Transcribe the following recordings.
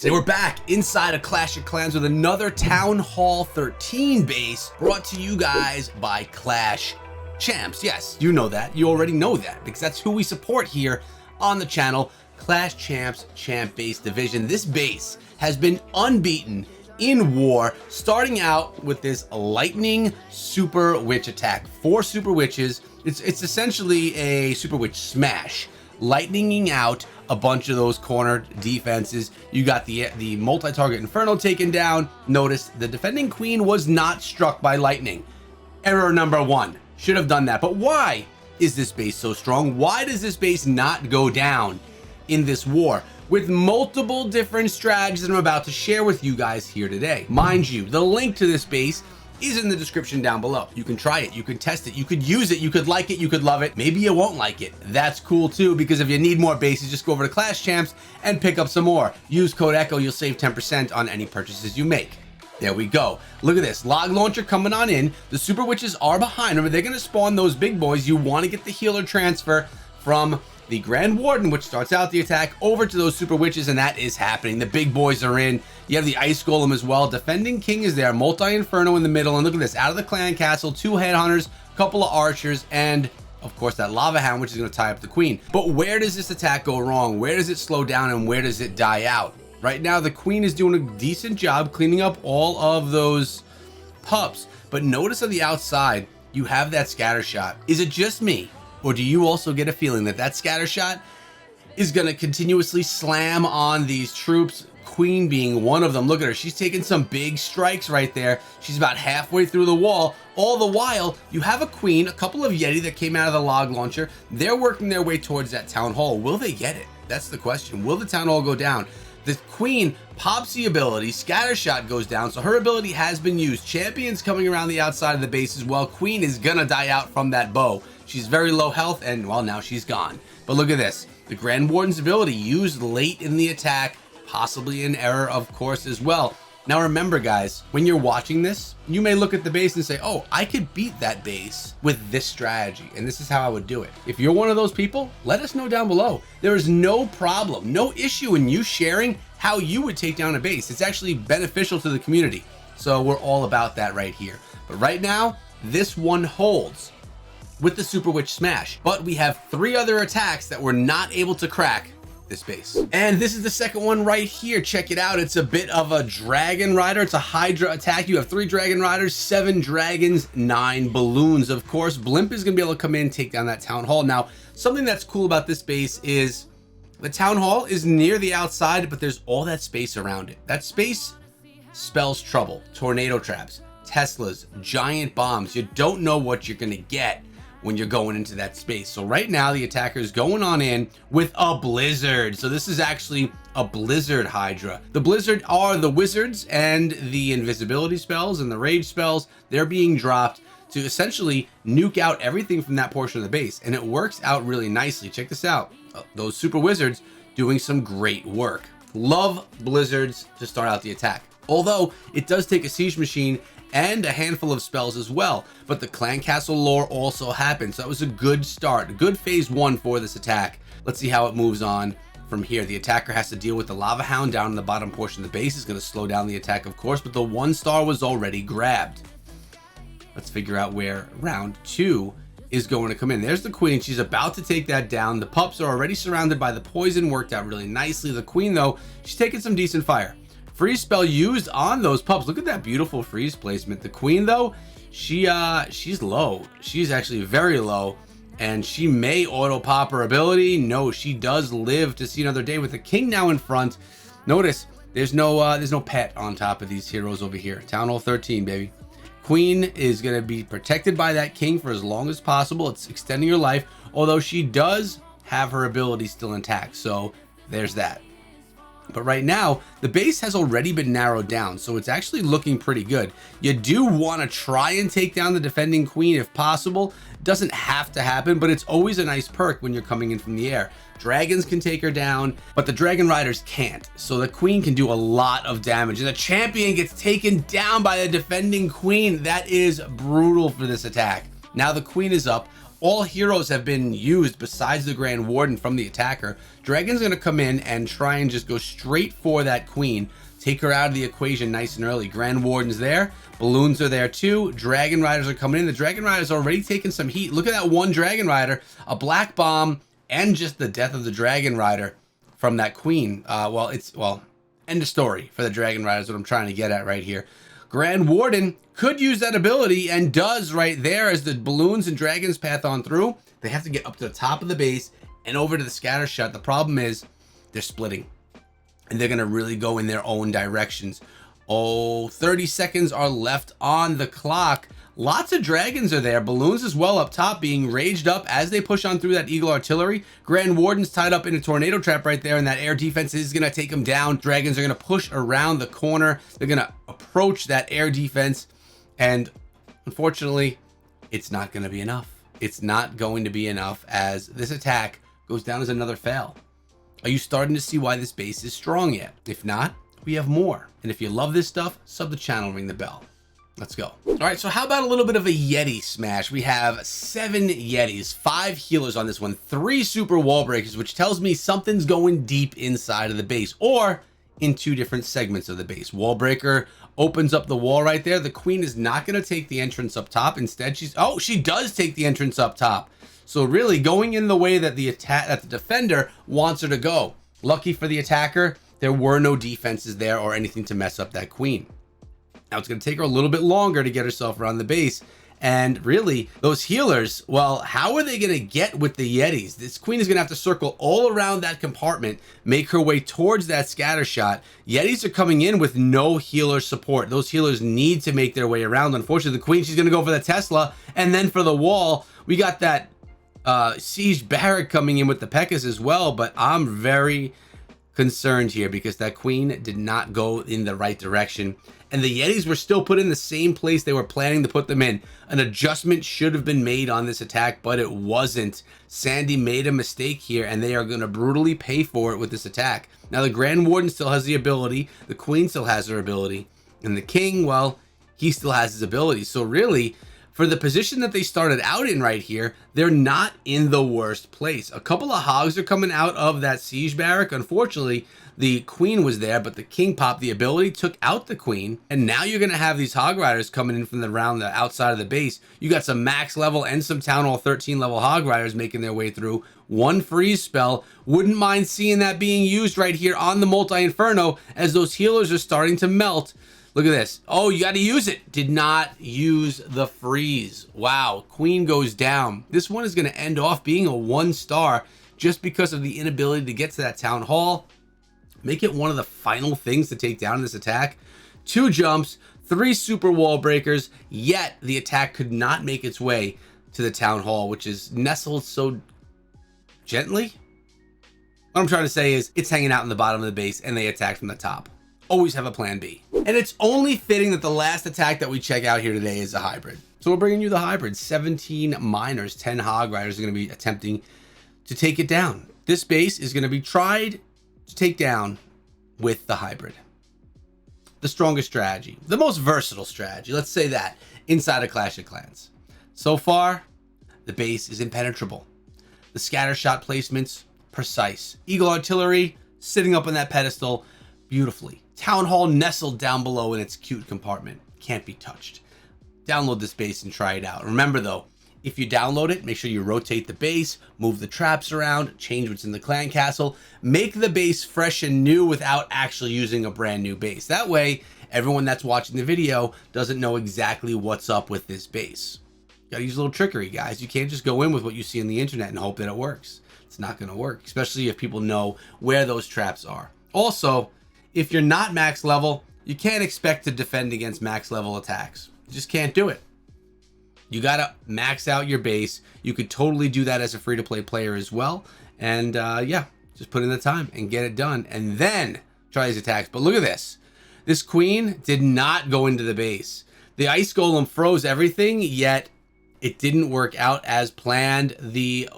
Today we're back inside a Clash of Clans with another Town Hall 13 base brought to you guys by Clash Champs. Yes, you know that. You already know that because that's who we support here on the channel. Clash Champs Champ Base Division. This base has been unbeaten in war, starting out with this lightning super witch attack. 4 super witches. It's essentially a super witch smash, lightninging out a bunch of those corner defenses. You got the multi-target inferno taken down. Notice the defending queen was not struck by lightning. Error number 1. Should have done that. But why is this base so strong? Why does this base not go down in this war? With multiple different strategies that I'm about to share with you guys here today. Mind you, the link to this base is in the description down below. You can try it, you can test it, you could use it, you could like it, you could love it. Maybe you won't like it. That's cool too, because if you need more bases, just go over to Clash Champs and pick up some more. Use code ECHO, you'll save 10% on any purchases you make. There we go. Look at this. Log launcher coming on in. The super witches are behind. Remember, they're going to spawn those big boys. You want to get the healer transfer from the Grand Warden, which starts out the attack, over to those super witches, and that is happening. The big boys are in. You have the ice golem as well. Defending king is there. Multi-inferno in the middle, and look at this. Out of the clan castle, 2 headhunters, couple of archers, and of course that lava hound, which is going to tie up the queen. But where does this attack go wrong? Where does it slow down, and where does it die out? Right now, the queen is doing a decent job cleaning up all of those pups. But notice on the outside, you have that scatter shot. Is it just me? Or do you also get a feeling that that scatter shot is going to continuously slam on these troops? Queen being one of them. Look at her. She's taking some big strikes right there. She's about halfway through the wall. All the while, you have a queen, a couple of Yeti that came out of the log launcher. They're working their way towards that town hall. Will they get it? That's the question. Will the town hall go down? The queen pops the ability, scatter shot goes down, so her ability has been used. Champions coming around the outside of the base as well. Queen is gonna die out from that bow. She's very low health, and well, now she's gone. But look at this. The Grand Warden's ability used late in the attack, possibly an error, of course, as well. Now remember, guys, when you're watching this, you may look at the base and say, oh, I could beat that base with this strategy, and this is how I would do it. If you're one of those people, let us know down below. There is no problem, no issue in you sharing how you would take down a base. It's actually beneficial to the community. So we're all about that right here. But right now, this one holds with the Super Witch Smash. But we have 3 other attacks that we're not able to crack this base. And this is the second one right here. Check it out. It's a bit of a dragon rider. It's a Hydra attack. You have 3 dragon riders, 7 dragons, 9 balloons. Of course, Blimp is going to be able to come in, take down that town hall. Now, something that's cool about this base is the town hall is near the outside, but there's all that space around it. That space spells trouble. Tornado traps, Teslas, giant bombs. You don't know what you're going to get when you're going into that space. So right now the attacker is going on in with a blizzard. So this is actually a blizzard Hydra. The blizzard are the wizards and the invisibility spells and the rage spells. They're being dropped to essentially nuke out everything from that portion of the base, and it works out really nicely. Check this out. Those super wizards doing some great work. Love blizzards to start out the attack. Although it does take a siege machine and a handful of spells as well, but the clan castle lore also happens. So that was a good start, a good phase 1 for this attack. Let's see how it moves on from here. The attacker has to deal with the lava hound down in the bottom portion of the base. Is going to slow down the attack, of course, but the 1 star was already grabbed. Let's figure out where round 2 is going to come in. There's the queen. She's about to take that down. The pups are already surrounded by the poison. Worked out really nicely. The queen, though, she's taking some decent fire. Freeze spell used on those pups. Look at that beautiful freeze placement. The queen, though, she's low. She's actually very low, and she may auto pop her ability. No, she does live to see another day. With the king now in front, notice there's no pet on top of these heroes over here. Town Hall 13, baby. Queen is going to be protected by that king for as long as possible. It's extending her life, although she does have her ability still intact. So there's that. But right now, the base has already been narrowed down, so it's actually looking pretty good. You do want to try and take down the defending queen if possible. It doesn't have to happen, but it's always a nice perk when you're coming in from the air. Dragons can take her down, but the dragon riders can't. So the queen can do a lot of damage, and the champion gets taken down by the defending queen. That is brutal for this attack. Now the queen is up. all heroes have been used besides the Grand Warden from the attacker, Dragon's going to come in and try and just go straight for that queen, take her out of the equation nice and early. Grand Warden's there, balloons are there too, Dragon Riders are coming in. The Dragon Riders already taking some heat. Look at that one Dragon Rider, a black bomb, and just the death of the Dragon Rider from that queen. End of story for the Dragon Riders, what I'm trying to get at right here. Grand Warden could use that ability and does right there as the balloons and dragons path on through. They have to get up to the top of the base and over to the scatter shot. The problem is they're splitting and they're going to really go in their own directions. 30 seconds are left on the clock. Lots of dragons are there. Balloons as well up top being raged up as they push on through that Eagle Artillery. Grand Warden's tied up in a tornado trap right there, and that air defense is going to take him down. Dragons are going to push around the corner. They're going to approach that air defense, and unfortunately, it's not going to be enough. It's not going to be enough as this attack goes down as another fail. Are you starting to see why this base is strong yet? If not, we have more. And if you love this stuff, sub the channel, ring the bell. Let's go. All right, so how about a little bit of a Yeti smash? We have 7 Yetis, 5 healers on this one, 3 super wall breakers, which tells me something's going deep inside of the base or in 2 different segments of the base. Wall breaker opens up the wall right there. The queen is not going to take the entrance up top. Instead, she does take the entrance up top. So really going in the way that the defender wants her to go. Lucky for the attacker, there were no defenses there or anything to mess up that queen. Now it's going to take her a little bit longer to get herself around the base. And really, those healers, well, how are they going to get with the Yetis? This queen is going to have to circle all around that compartment, make her way towards that scatter shot. Yetis are coming in with no healer support. Those healers need to make their way around. Unfortunately, the queen, she's going to go for the Tesla. And then for the wall, we got that Siege Barrack coming in with the Pekkas as well. But I'm very concerned here because that queen did not go in the right direction. And the Yetis were still put in the same place they were planning to put them in. An adjustment should have been made on this attack, but it wasn't. Sandy made a mistake here, and they are going to brutally pay for it with this attack. Now, the Grand Warden still has the ability. The Queen still has her ability. And the King, well, he still has his ability. So really, for the position that they started out in right here, they're not in the worst place. A couple of hogs are coming out of that Siege Barrack. Unfortunately, the Queen was there, but the King popped the ability, took out the Queen, and now you're going to have these Hog Riders coming in from around the outside of the base. You got some max level and some Town Hall 13 level Hog Riders making their way through. One freeze spell. Wouldn't mind seeing that being used right here on the Multi-Inferno as those healers are starting to melt. Look at this. Oh, you got to use it. Did not use the freeze. Wow. Queen goes down. This one is going to end off being a 1-star just because of the inability to get to that Town Hall. Make it one of the final things to take down in this attack. 2 jumps, 3 super wall breakers, yet the attack could not make its way to the Town Hall, which is nestled so gently. What I'm trying to say is it's hanging out in the bottom of the base and they attack from the top. Always have a plan B. And it's only fitting that the last attack that we check out here today is a hybrid. So we're bringing you the hybrid. 17 miners, 10 Hog Riders are going to be attempting to take it down. This base is going to be tried to take down with the hybrid. The strongest strategy, the most versatile strategy, let's say that, inside of Clash of Clans. So far, the base is impenetrable. The scatter shot placements, precise. Eagle Artillery sitting up on that pedestal beautifully. Town Hall nestled down below in its cute compartment. Can't be touched. Download this base and try it out. Remember though, if you download it, make sure you rotate the base, move the traps around, change what's in the clan castle, make the base fresh and new without actually using a brand new base. That way, everyone that's watching the video doesn't know exactly what's up with this base. You gotta use a little trickery, guys. You can't just go in with what you see on the internet and hope that it works. It's not gonna work, especially if people know where those traps are. Also, if you're not max level, you can't expect to defend against max level attacks. You just can't do it. You gotta max out your base. You could totally do that as a free-to-play player as well. And yeah, just put in the time and get it done. And then try these attacks. But look at this. This queen did not go into the base. The ice golem froze everything, yet it didn't work out as planned. The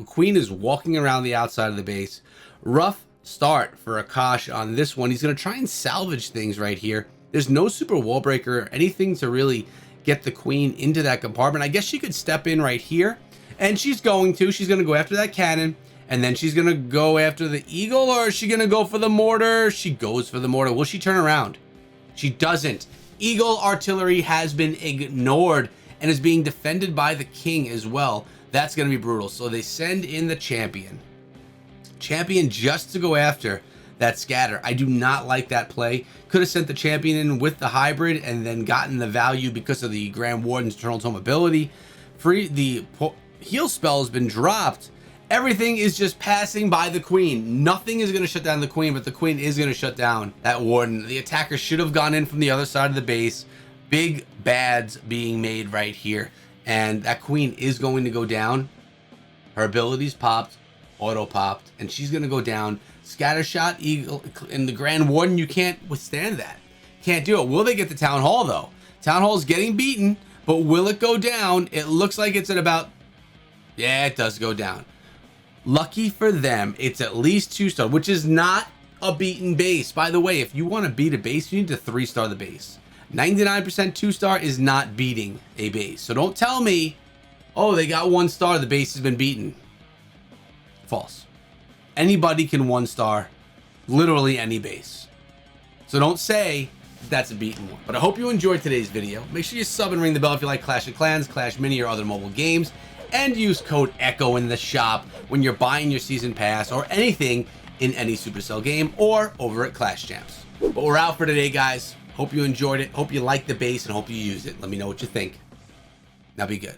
queen is walking around the outside of the base. Rough start for Akash on this one. He's gonna try and salvage things right here. There's no super wall breaker or anything to really get the queen into that compartment. I guess she could step in right here And she's going to go after that cannon, and then she's going to go after the eagle, or is she going to go for the mortar? She goes for the mortar. Will she turn around? She doesn't. Eagle artillery has been ignored and is being defended by the king as well. That's going to be brutal. So they send in the champion. Champion just to go after that scatter. I do not like that play. Could have sent the champion in with the hybrid and then gotten the value because of the Grand Warden's Eternal Tome ability. The heal spell has been dropped. Everything is just passing by the queen. Nothing is going to shut down the queen, but the queen is going to shut down that warden. The attacker should have gone in from the other side of the base. Big bads being made right here. And that queen is going to go down. Her abilities popped, auto popped, and she's going to go down. Scatter shot, eagle, and the Grand Warden, you can't withstand that. Can't do it. Will they get the Town Hall, though? Town Hall is getting beaten, but will it go down? It looks like it's at about... Yeah, it does go down. Lucky for them, it's at least 2-star, which is not a beaten base. By the way, if you want to beat a base, you need to 3-star the base. 99% 2-star is not beating a base. So don't tell me, oh, they got 1 star, the base has been beaten. False. Anybody can 1-star literally any base. So don't say that's a beaten one. But I hope you enjoyed today's video. Make sure you sub and ring the bell if you like Clash of Clans, Clash Mini, or other mobile games. And use code ECHO in the shop when you're buying your season pass or anything in any Supercell game or over at Clash Champs. But we're out for today, guys. Hope you enjoyed it. Hope you liked the base and hope you use it. Let me know what you think. Now be good.